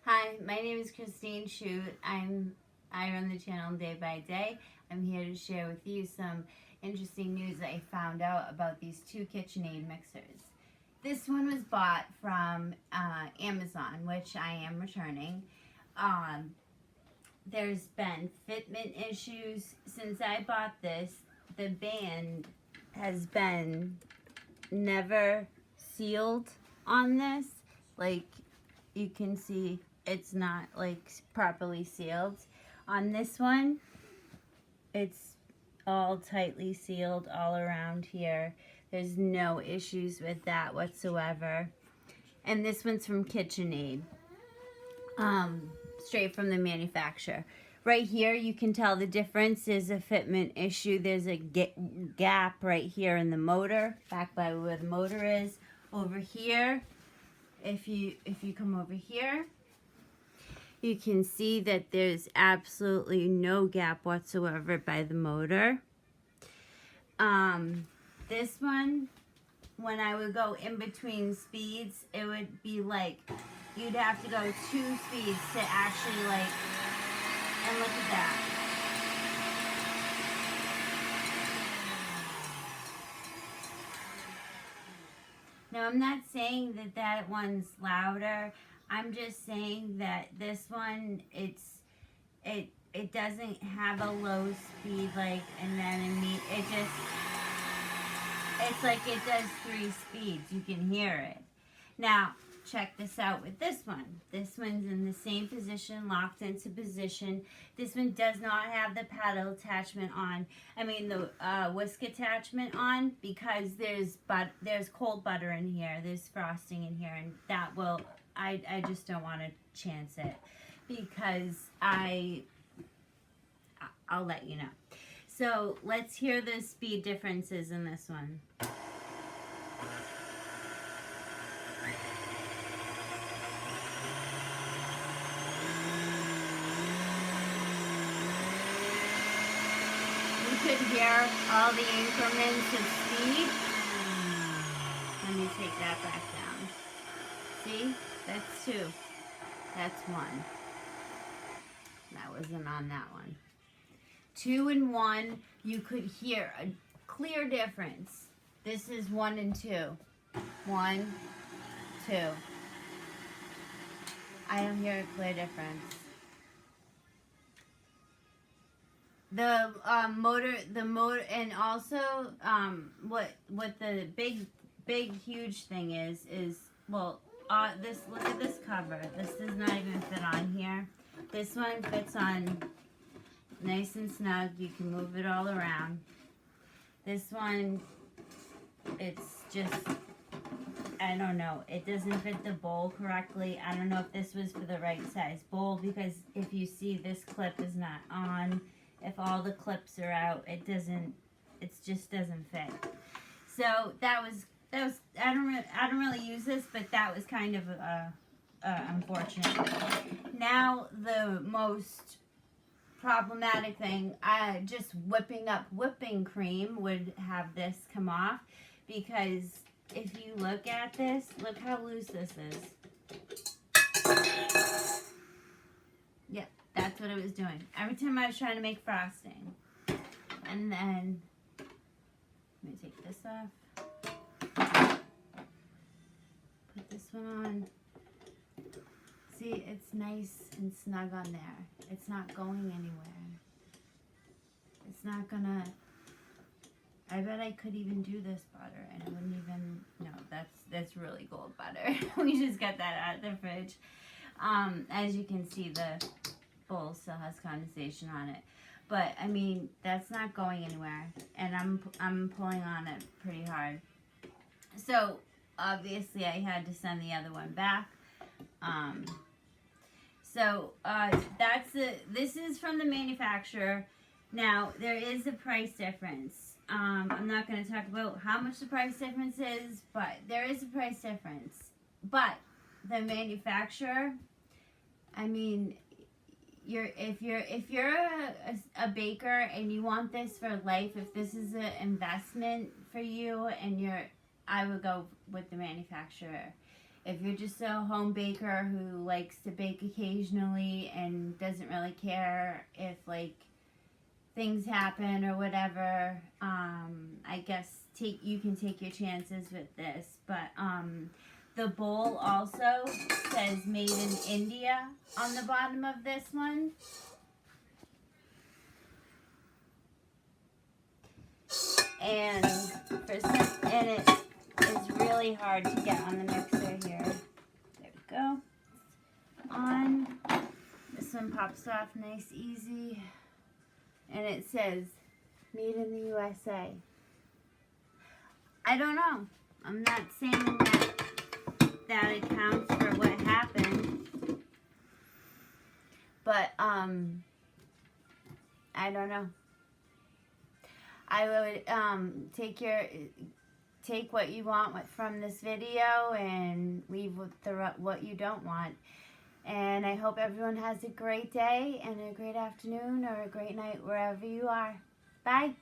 Hi, my name is Christine Shute. I run the channel Day by Day. I'm here to share with you some interesting news that I found out about these two KitchenAid mixers. This one was bought from Amazon, which I am returning. There's been fitment issues since I bought this. The band has been never sealed on this. Like you can see, it's not like properly sealed. On this one, it's all tightly sealed all around here. There's no issues with that whatsoever. And this one's from KitchenAid, straight from the manufacturer. Right here, you can tell the difference is a fitment issue. There's a gap right here in the motor, back by where the motor is. Over here, if you come over here, you can see that there's absolutely no gap whatsoever by the motor. This one, when I would go in between speeds, it would be like you'd have to go 2 speeds to actually and look at that. Now, I'm not saying that that one's louder. I'm just saying that this one, it doesn't have a low speed and then it's like it does 3 speeds. You can hear it. Now, check this out with this one. This one's in the same position, locked into position. This one does not have the paddle attachment on. I mean the whisk attachment on, because there's cold butter in here. There's frosting in here, and that will, I just don't want to chance it, because I'll let you know. So let's hear the speed differences in this one. You could hear all the increments of speed. Let me take that back down. See? That's 2. That's 1. That wasn't on that one. 2 and 1, you could hear a clear difference. This is 1 and 2. 1, 2. I don't hear a clear difference. The motor, and also what the big huge thing is well, this, look at this cover. This does not even fit on here. This one fits on nice and snug. You can move it all around. This one, it's just, I don't know, it doesn't fit the bowl correctly. I don't know if this was for the right size bowl, because if you see, this clip is not on. If all the clips are out, it just doesn't fit. So that was I don't really use this, but that was kind of unfortunate. Now the most problematic thing, just whipping up whipping cream would have this come off, because if you look at this, look how loose this is. Yep, that's what it was doing every time I was trying to make frosting. And then let me take this off, put this one on. See, it's nice and snug on there. It's not going anywhere. It's not gonna, I bet I could even do this butter and it wouldn't even, no, that's really gold butter. We just got that out of the fridge. As you can see, the bowl still has condensation on it. But, I mean, that's not going anywhere. And I'm pulling on it pretty hard. So, obviously, I had to send the other one back. This is from the manufacturer. Now, there is a price difference. I'm not going to talk about how much the price difference is, but there is a price difference. But the manufacturer, I mean, if you're a baker and you want this for life, if this is an investment for you, and I would go with the manufacturer. if you're just a home baker who likes to bake occasionally and doesn't really care if like things happen or whatever, I guess you can take your chances with this. But the bowl also says made in India on the bottom of this one. And it is really hard to get on the mixer here. There we go. On. This one pops off nice, easy. And it says, made in the USA. I don't know. I'm not saying that it counts for what happened. But, I don't know. I would take what you want from this video and leave with what you don't want. And I hope everyone has a great day and a great afternoon or a great night wherever you are. Bye.